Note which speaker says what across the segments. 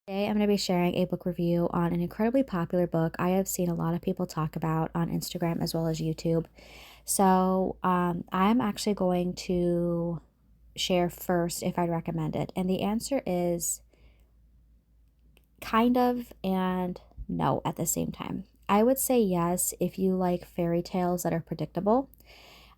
Speaker 1: Today, I'm going to be sharing a book review on an incredibly popular book I have seen a lot of people talk about on Instagram as well as YouTube. I'm actually going to share first if I'd recommend it. And the answer is kind of and no at the same time. I would say yes if you like fairy tales that are predictable.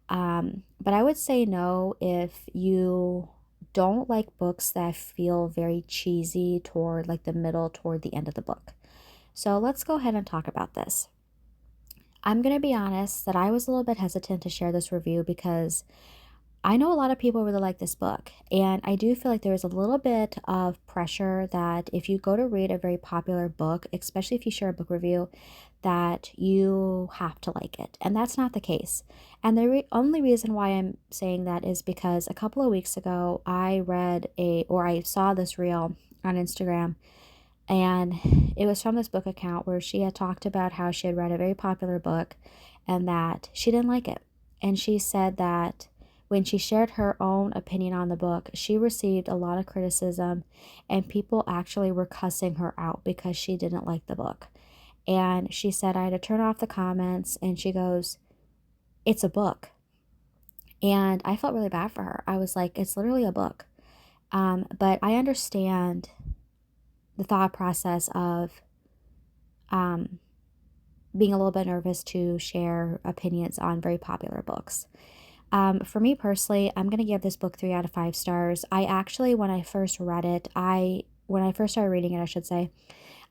Speaker 1: But I would say no if you don't like books that feel very cheesy toward like the middle, toward the end of the book. So let's go ahead and talk about this. I'm going to be honest that I was a little bit hesitant to share this review because I know a lot of people really like this book, and I do feel like there's a little bit of pressure that if you go to read a very popular book, especially if you share a book review, that you have to like it. And that's not the case. And the only reason why I'm saying that is because a couple of weeks ago, I saw this reel on Instagram, and it was from this book account where she had talked about how she had read a very popular book and that she didn't like it. And she said that when she shared her own opinion on the book, she received a lot of criticism and people actually were cussing her out because she didn't like the book. And she said, I had to turn off the comments, and she goes, it's a book. And I felt really bad for her. I was like, it's literally a book. But I understand the thought process of um, being a little bit nervous to share opinions on very popular books. For me personally, I'm going to give this book 3 out of 5 stars. I actually, when I first read it, when I first started reading it, I should say,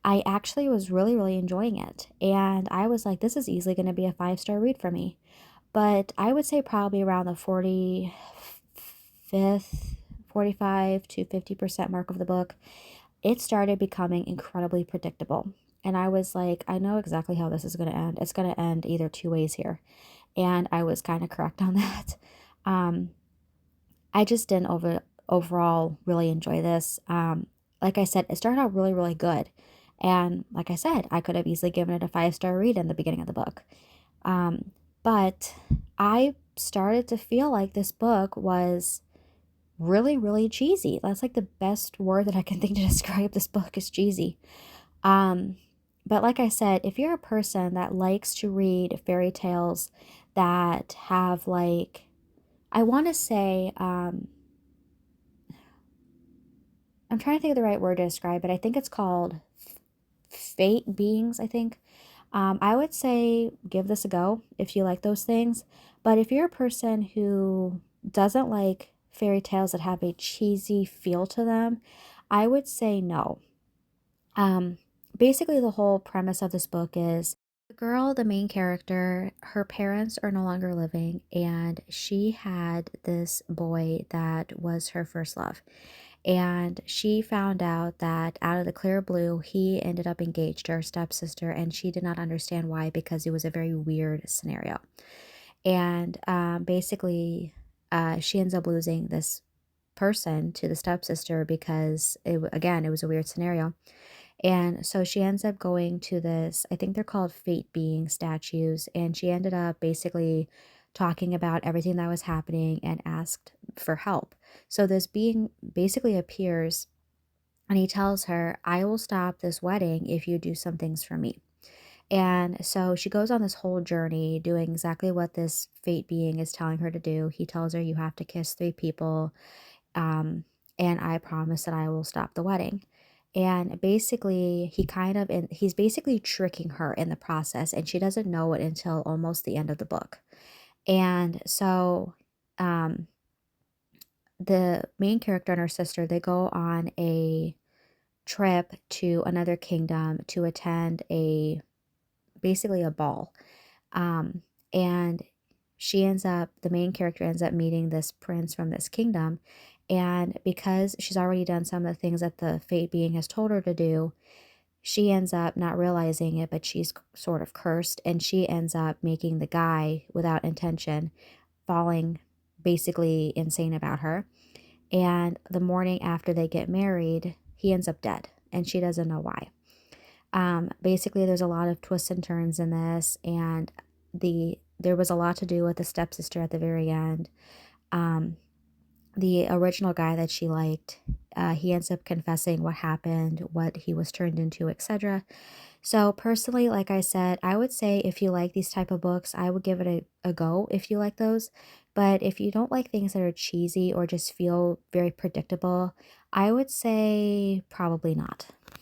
Speaker 1: I actually was really, really enjoying it. And I was like, this is easily going to be a 5 star read for me. But I would say probably around the 45th, 45 to 50% mark of the book, it started becoming incredibly predictable. And I was like, I know exactly how this is going to end. It's going to end either two ways here. And I was kind of correct on that. Um, I just didn't overall really enjoy this. Like I said, it started out really, really good. And like I said, I could have easily given it a 5 star read in the beginning of the book. Um, but I started to feel like this book was really, really cheesy. That's like the best word that I can think to describe this book is cheesy. Um, but like I said, if you're a person that likes to read fairy tales that have like, I want to say, I'm trying to think of the right word to describe it. I think it's called fate beings, I think. I would say give this a go if you like those things. But if you're a person who doesn't like fairy tales that have a cheesy feel to them, I would say no. Um, Basically, the whole premise of this book is the girl, the main character, her parents are no longer living, and she had this boy that was her first love. And she found out that out of the clear blue, he ended up engaged to her stepsister, and she did not understand why because it was a very weird scenario. And she ends up losing this person to the stepsister because again, it was a weird scenario. And so she ends up going to this, I think they're called fate being statues. And she ended up basically talking about everything that was happening and asked for help. So this being basically appears and he tells her, I will stop this wedding if you do some things for me. And so she goes on this whole journey doing exactly what this fate being is telling her to do. He tells her, you have to kiss 3 people, um, and I promise that I will stop the wedding. And basically, he's basically tricking her in the process, and she doesn't know it until almost the end of the book. And so, um, the main character and her sister, they go on a trip to another kingdom to attend a basically a ball. Um, and the main character ends up meeting this prince from this kingdom. And because she's already done some of the things that the fate being has told her to do, she ends up not realizing it, but she's sort of cursed. And she ends up making the guy, without intention, falling basically insane about her. And the morning after they get married, he ends up dead. And she doesn't know why. Basically, there's a lot of twists and turns in this, and there was a lot to do with the stepsister at the very end. Um, the original guy that she liked, he ends up confessing what happened, what he was turned into, etc. So personally, like I said, I would say if you like these type of books, I would give it a go if you like those. But if you don't like things that are cheesy or just feel very predictable, I would say probably not.